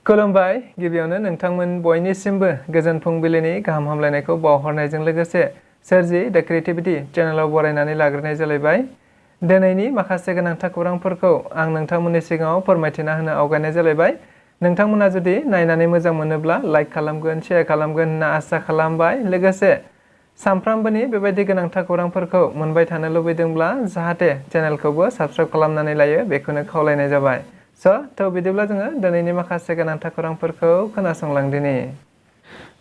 खुलुमबाय गिबियावनो नोंथांमोन बयनिसिमबो गोजोन फुंबिलिनि गाहाम हामलायनायखौ बावहरनायजों लोगोसे सोरजि द क्रिएटिविटी चेनेलाव बरायनानै लाग्रोनाय जालायबाय। दिनैनि माखासे गोनांथार खौरांफोरखौ आं नोंथांमोननि सिगाङाव फोरमायथिना होनो आवगायनाय जालायबाय। नोंथांमोना जुदि नायनानै मोजां मोनोब्ला लाइक खालामगोन, शेयार खालामगोन होनना आसा खालामबाय। लोगोसे सानफ्रामबोनि बेबायदि गोनांथार खौरांफोरखौ मोनबाय थानो लुबैदोंब्ला जाहाथे चेनेलखौबो साबस्क्राइब खालामनानै लायो बेखौनो खावलायनाय जाबाय। थ' बिदिब्ला जोङो दिनैनि माखासे गोनांथार खौरांफोरखौ खोनासंलांदिनि।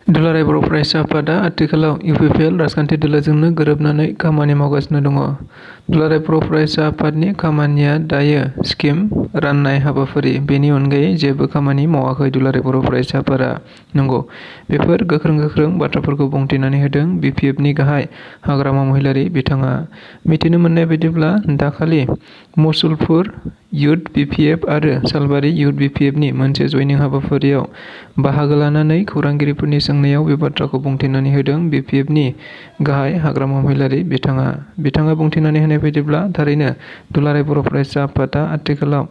दुलाराय बर' फरायसा आफादा आथिखालाव इउपिपिएल राजखान्थि दोलोजोंनो गोरोबनानै खामानि मावगासिनो दङ। दुलाराय बर' फरायसा आफादनि खामानिया दायो स्किम राननाय हाबाफारि, बेनि अनगायै जेबो खामानि मावाखै दुलाराय बर' फरायसा आफादा। नंगौ, बेफोर गोख्रों बाथ्राफोरखौ बुंथिनानै होदों बिपिएफनि गाहाय हाग्रामा महिलारि बिथाङा। मिथिनो मोननाय बायदिब्ला दाखालि मुसलपुर इउथ बिपिएफ आरो सालबारि इउथ बिपिएफनि मोनसे जयनिं हाबाफारियाव बाहागो लानानै खौरांगिरिफोरनि सोंनायाव बे बाथ्राखौ बुंथिनानै होदों बिपिएफनि गाहाय हाग्रामा महिलारि बिथाङा। बिथाङा बुंथिनानै होनाय बायदिब्ला थारैनो दुलाराय बर' फरायसा आफादा आथिखालाव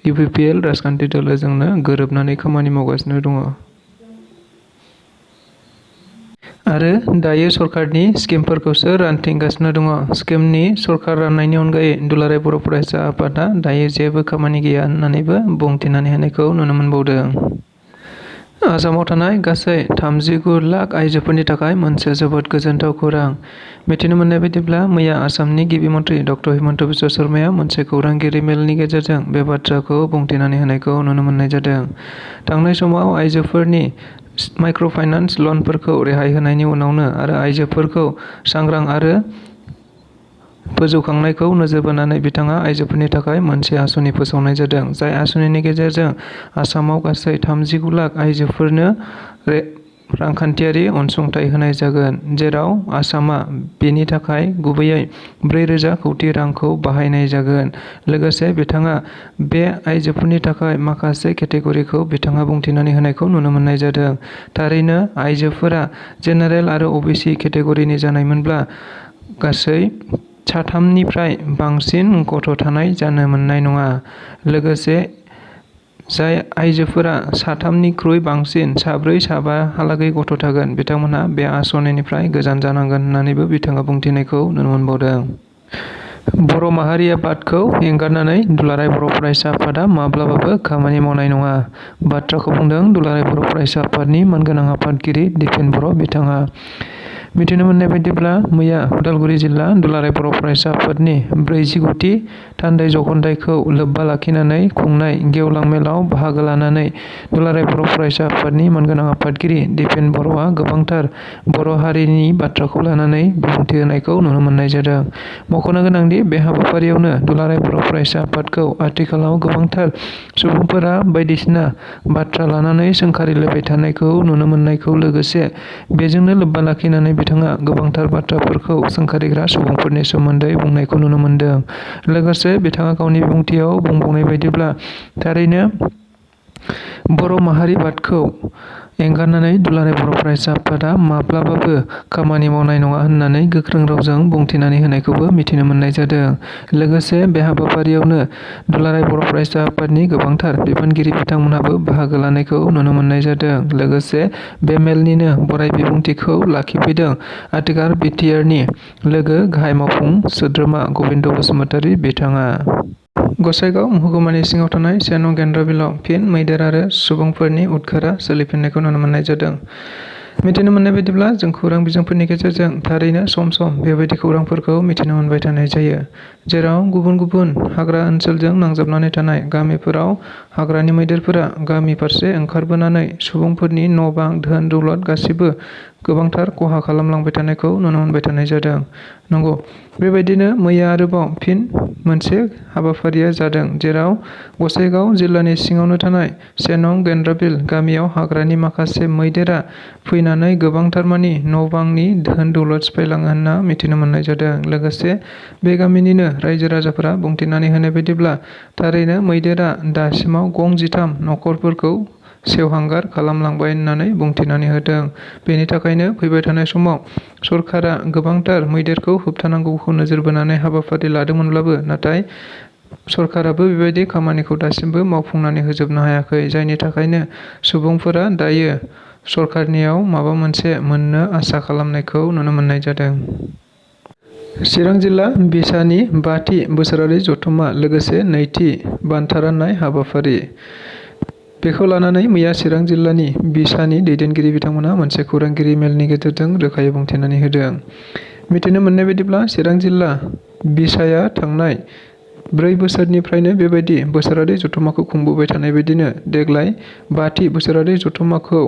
इउपिपिएल राजखान्थि दोलोजोंनो गोरोबनानै खामानि मावगासिनो दङ। आरो दायो सरकारनि स्किमफोरखौसो रानथिंगासिनो दङ। स्किमनि सरकार राननायनि अनगायै दुलाराय बर' फरायसा आफादा दायो जेबो खामानि गैया होननानैबो बुंथिनानै होनायखौ नुनो मोनबावदों। आसामाव थानाय गासै 39 लाख आइजोफोरनि थाखाय मोनसे जोबोद गोजोनथाव खौरां। मिथिनो मोननाय बायदिब्ला मैया आसामनि गिबि मन्थ्रि डक्टर हिमन्त बिश्व शर्माया मोनसे खौरांगिरि मेलनि गेजेरजों बे बाथ्राखौ बुंथिनानै होनायखौ नुनो मोननाय जादों। थांनाय समाव आइजोफोरनि माइक्र'फाइनान्स ल'नफोरखौ रेहाय होनायनि उनावनो आरो आइजोफोरखौ सांग्रां आरो फोजौखांनायखौ नोजोर बोनानै बिथाङा आइजोफोरनि थाखाय मोनसे आसुनि फोसावनाय जादों। जाय आसुनिनि गेजेरजों आसामाव गासै 39 लाख आइजोफोरनो रांखान्थियारि अनसुंथाइ होनाय जागोन, जेराव आसामा बेनि थाखाय गुबैयै 4,000 कौटि रांखौ बाहायनाय जागोन। लोगोसे बिथाङा बे आइजोफोरनि थाखाय माखासे केटेगरिखौ बिथाङा बुंथिनानै होनायखौ नुनो मोननाय जादों। थारैनो आइजोफोरा जेनेरेल आरो अबिसि केटेगरिनि जानायमोनब्ला गासै 3निफ्राय बांसिन गथ' थानाय जानो मोननाय नङा। लोगोसे जाय आइजोफोरा 3निख्रुइ बांसिन 4-5 हालागै गथ' थागोन बिथांमोनहा बे आसनिनिफ्राय गोजान जानांगोन होननानैबो बिथाङा बुंथिनायखौ नुनो मोनबावदों। बर' माहारि आफादखौ एंगारनानै दुलाराय बर' फरायसा आफादा माब्लाबाबो खामानि मावनाय नङा। बाथ्राखौ बुंदों दुलाराय बर' फरायसा आफादनि मानगोनां आफादगिरि दिपेन बर' बिथाङा। मिथिनो मोननाय बायदिब्ला मैया उदालगुरि जिल्ला दुलाराय बर' फरायसा आफादनि 49थि थान्दै जख'न्थाइखौ लोब्बा लाखिनानै खुंनाय गेवलां मेलाव बाहागो लानानै दुलाराय बर' फरायसा आफादनि मानगोनां आफादगिरि दिपेन बर'आ गोबांथार बर' हारिनि बाथ्राखौ लानानै बिबुंथि होनायखौ नुनो मोननाय जादों। मख'नो गोनांदि बे हाबाफारियावनो दुलाराय बर' फरायसा आफादखौ आथिखालाव गोबांथार सुबुंफोरा बायदिसिना बाथ्रा लानानै सोंखारिलायबाय थानायखौ नुनो मोननायखौ लोगोसे बेजोंनो लोब्बा लाखिनानै बिथाङा गोबांथार बाथ्राफोरखौ सोंखारिग्रा सुबुंफोरनि सोमोन्दै बुंनायखौ नुनो मोनदों। लोगोसे बिथाङा गावनि बिबुंथियाव बुंबावनाय बायदिब्ला थारैनो बर' माहारिबादखौ एंगारनानै दुलाराय बर' फरायसा आफादा माब्लाबाबो खामानि मावनाय नङा होननानै गोख्रों रावजों बुंथिनानै होनायखौबो मिथिनो मोननाय जादों। लोगोसे बे हाबाफारियावनो दुलाराय बर' फरायसा आफादनि गोबांथार बिबानगिरि बिथांमोनहाबो बाहागो लानायखौ नुनो मोननाय जादों। लोगोसे बे मेलनिनो बराय बिबुंथिखौ लाखिफैदों आथिखाल बिटिआरनि लोगो गाहाय मावफुं सोद्रोमा गबिन्द बसुमतारी बिथाङा। गसाइगाव महकुमानि सिङाव थानाय सेनं गेन्द्राबिलाव फिन मैदेर आरो सुबुंफोरनि उदखारा सोलिफिननायखौ नुनो मोननाय जादों। मिथिनो मोननाय बायदिब्ला जों खौरां बिजोंफोरनि गेजेरजों थारैनो सम बेबायदि खौरांफोरखौ मिथिनो मोनबाय थानाय जायो। जेराव गुबुन गुबुन हाग्रा ओनसोलजों नांजाबनानै थानाय गामिफोराव हाग्रानि मैदेरफोरा गामि फारसे ओंखारबोनानै सुबुंफोरनि न' बां, धोन दौलत गासिबो गोबांथार खहा खालामलांबाय थानायखौ नुनो मोनबाय थानाय जादों। नंगौ, बेबायदिनो मैया आरोबाव फिन मोनसे हाबाफारिया जादों जेराव गसाइगाव जिल्लानि सिङावनो थानाय सेनं गेन्द्राबिल गामियाव हाग्रानि माखासे मैदेरा फैनानै गोबांथारमानि न' बांनि धोन दौलत सिफायलाङो होनना मिथिनो मोननाय जादों। लोगोसे बे गामिनिनो रायजो राजाफोरा बुंथिनानै होनाय बायदिब्ला थारैनो मैदेरा दासिमाव 13 न'खरफोरखौ सेवहांगार खालामलांबाय होननानै बुंथिनानै होदों। बेनि थाखायनो फैबाय थानाय समाव सरकारा गोबांथार मैदेरखौ होबथानांगौखौ नोजोर बोनानै हाबाफारि लादोंमोनब्लाबो नाथाय सरकाराबो बेबायदि खामानिखौ दासिमबो मावफुंनानै होजोबनो हायाखै, जायनि थाखायनो सुबुंफोरा दायो सरकारनियाव माबा मोनसे मोननो आसा खालामनायखौ नुनो मोननाय जादों। चिरां जिल्ला बिसानि 5थि बोसोरारि जथुम्मा लोगोसे 2थि बान्था राननाय हाबाफारि। बेखौ लानानै मैया चिरां जिल्लानि बिसानि दैदेनगिरि बिथांमोनहा मोनसे खौरांगिरि मेलनि गेजेरजों रोखायै बुंथिनानै होदों। मिथिनो मोननाय बायदिब्ला चिरां जिल्ला बिसाया थांनाय 4 बोसोरनिफ्रायनो बेबायदि बोसोरारि जथुम्माखौ खुंबोबाय थानाय बायदिनो देग्लाय 5थि बोसोरारि जथुम्माखौ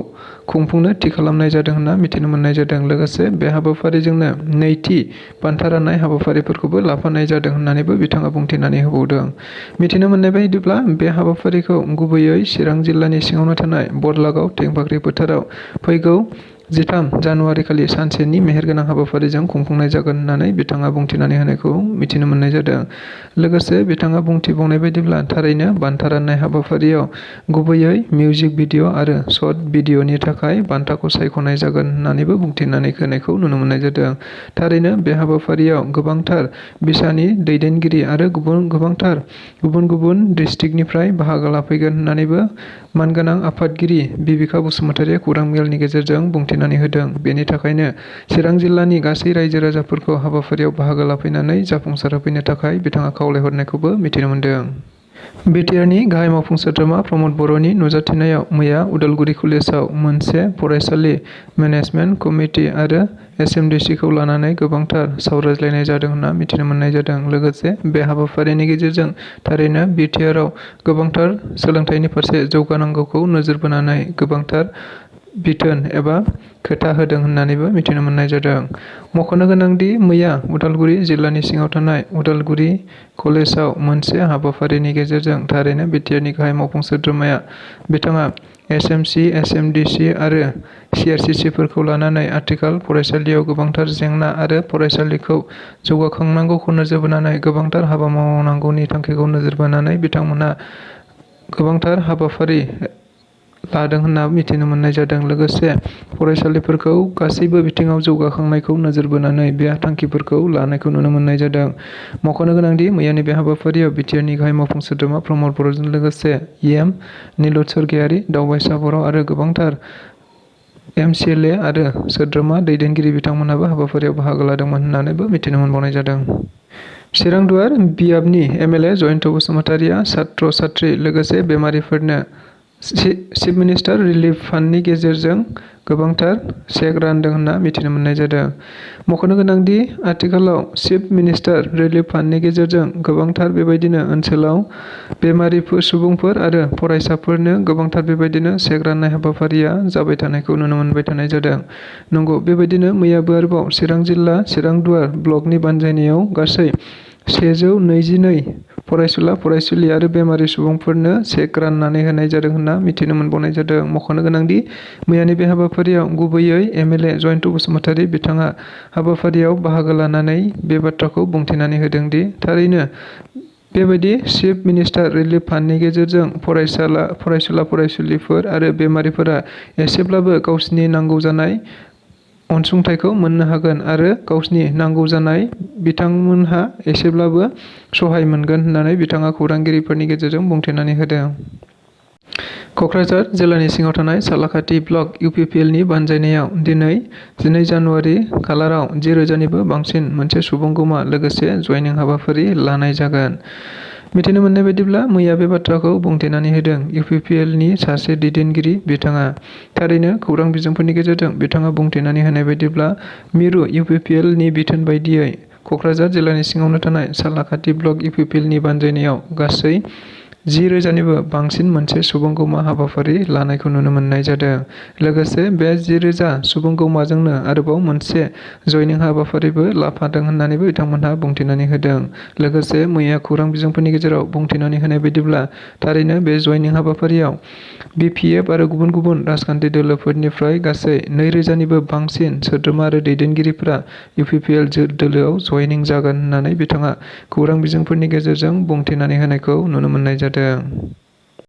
खुंफुंनो थि खालामनाय जादों होनना मिथिनो मोननाय जादों। लोगोसे बे हाबाफारिजोंनो 2थि बान्था राननाय हाबाफारिफोरखौबो लाफानाय जादों होननानैबो बिथाङा बुंथिनानै होबावदों। मिथिनो मोननाय बायदिब्ला बे हाबाफारिखौ गुबैयै चिरां जिल्लानि सिङावनो थानाय बरलागाव टेंफाख्रि फोथाराव फैगौ 13 जानुवारि खालि सानसेनि मेहेरगोनां हाबाफारिजों खुंफुंनाय जागोन होननानै बिथाङा बुंथिनानै होनायखौ मिथिनो मोननाय जादों। लोगोसे बिथाङा बुंथिबावनाय बायदिब्ला थारैनो बान्था राननाय हाबाफारियाव गुबैयै मिउजिक भिडिअ आरो शर्ट भिडिअनि थाखाय बान्थाखौ सायख'नाय जागोन होननानैबो बुंथिनानै होनायखौ नुनो मोननाय जादों। थारैनो बे हाबाफारियाव गोबांथार बिसानि दैदेनगिरि आरो गोबांथार गुबुन गुबुन डिस्ट्रिक्टनिफ्राय बाहागो लाफैगोन होननानैबो मानगोनां आफादगिरि बिबिका बसुमतारिया खौरां मेलनि गेजेरजों बुंथिनानै होदों। बेनि थाखायनो चिरां जिल्लानि गासै रायजो राजाफोरखौ हाबाफारियाव बाहागो लाफैनानै जाफुंसार होफैनो थाखाय बिथाङा खावलायहरनायखौबो मिथिनो मोनदों। बिटिआरनि गाहाय मावफुं सोद्रोमा प्रमद बर'नि नुजाथिनायाव मैया उदालगुरि कलेजाव मोनसे फरायसालि मेनेजमेन्ट कमिटि आरो एसएमडिसिखौ लानानै गोबांथार सावरायज्लायनाय जादों होनना मिथिनो मोननाय जादों। लोगोसे बे हाबाफारिनि गेजेरजों थारैनो बिटिआरआव गोबांथार सोलोंथाइनि फारसे जौगानांगौखौ नोजोर बोनानै गोबांथार बिथोन एबा खोथा होदों होननानैबो मिथिनो मोननाय जादों। मख'नो गोनांदि मैया उदालगुरि जिल्लानि सिङाव थानाय उदालगुरि कलेजाव मोनसे हाबाफारिनि गेजेरजों थारैनो बिटिआरनि गाहाय मावफुं सोद्रोमाया बिथाङा एसएमसि, एसएमडिसि आरो सिआरसिसिफोरखौ लानानै आथिखाल फरायसालियाव गोबांथार जेंना आरो फरायसालिखौ जौगाखांनांगौखौ नोजोर बोनानै गोबांथार हाबा मावनांगौनि थांखिखौ नोजोर बोनानै बिथांमोनहा गोबांथार हाबाफारि लादों होनना मिथिनो मोननाय जादों। लोगोसे फरायसालिफोरखौ गासैबो बिथिङाव जौगाखांनायखौ नोजोर बोनानै बे थांखिफोरखौ लानायखौ नुनो मोननाय जादों। मख'नो गोनांदि मैयानि बे हाबाफारियाव बिटिआरनि गाहाय मावफुं सोद्रोमा प्रमद बर'जों लोगोसे इएम निलुत सरगयारि, दावबायसा बर' आरो गोबांथार एमसिएलए आरो सोद्रोमा दैदेनगिरि बिथांमोनाबो हाबाफारियाव बाहागो लादोंमोन होननानैबो मिथिनो मोनबावनाय जादों। चिरां दुवार बियाबनि एमएलए जयन्त बसुमतारिया छात्र छात्री लोगोसे बेमारिफोरनो चिफ मिनिस्टार रिलिफ फान्डनि गेजेरजों गोबांथार चेक रानदों होनना मिथिनो मोननाय जादों। मख'नो गोनांदि आथिखालाव चिफ मिनिस्टार रिलिफ फान्डनि गेजेरजों गोबांथार बेबायदिनो ओनसोलाव बेमारि सुबुंफोर आरो फरायसाफोरनो गोबांथार बेबायदिनो चेक राननाय हाबाफारिया जाबाय थानायखौ नुनो मोनबाय थानाय जादों। नंगौ, बेबायदिनो मैयाबो आरोबाव चिरां जिल्ला चिरां दुवार ब्लकनि बानजायनायाव गासै 122 फरायसुला फरायसुलि आरो बेमारि सुबुंफोरनो चेक राननानै होनाय जादों होनना मिथिनो मोनबावनाय जादों। मख'नो गोनांदि मैयानि बे हाबाफारियाव गुबैयै एमएलए जयन्त बसुमतारि बिथाङा हाबाफारियाव बाहागो लानानै बे बाथ्राखौ बुंथिनानै होदों दि थारैनो बेबायदि चिफ मिनिस्टार रिलिफ फान्डनि गेजेरजों फरायसुला फरायसुलिफोर आरो बेमारिफोरा एसेब्लाबो गावसिनि नांगौ जानाय अनसुंथाइखौ मोननो हागोन आरो गावसिनि नांगौ जानाय बिथांमोनहा एसेब्लाबो सहाय मोनगोन होननानै बिथाङा खौरांगिरिफोरनि गेजेरजों बुंथिनानै होदों। क'क्राझार जिल्लानि सिङाव थानाय सालाकाटि ब्लक इउपिपिएलनि बानजायनायाव दिनै 12 जानुवारि खालाराव 10,000निबो बांसिन मोनसे सुबुंगौमा लोगोसे जयनिं हाबाफारि लानाय जागोन। मिथिनो मोननाय बायदिब्ला मैया बे बाथ्राखौ बुंथिनानै होदों इउपिपिएलनि सासे दैदेनगिरि बिथाङा। थारैनो खौरां बिजोंफोरनि गेजेरजों बिथाङा बुंथिनानै होनाय बायदिब्ला मिरु इउपिपिएलनि बिथोन बायदियै क'क्राझार जिल्लानि सिङावनो थानाय सालाकाटि ब्लक इउपिपिएलनि बानजायनायाव गासै 10,000निबो बांसिन मोनसे सुबुंगौमा हाबाफारि लानायखौ नुनो मोननाय जादों। लोगोसे बे 10,000 सुबुंगौमाजोंनो आरोबाव मोनसे जयनिं हाबाफारिबो लाफादों होननानैबो बिथांमोनहा बुंथिनानै होदों। लोगोसे मैया खौरां बिजोंफोरनि गेजेराव बुंथिनानै होनाय बायदिब्ला थारैनो बे जयनिं हाबाफारियाव बिपिएफ आरो गुबुन गुबुन राजखान्थि दोलोफोरनिफ्राय गासै 2,000निबो बांसिन सोद्रोमा आरो दैदेनगिरिफोरा इउपिपिएल दोलोआव जयनिं जागोन होननानै बिथाङा खौरां बिजोंफोरनि गेजेरजों बुंथिनानै होनायखौ नुनो मोननाय जादों।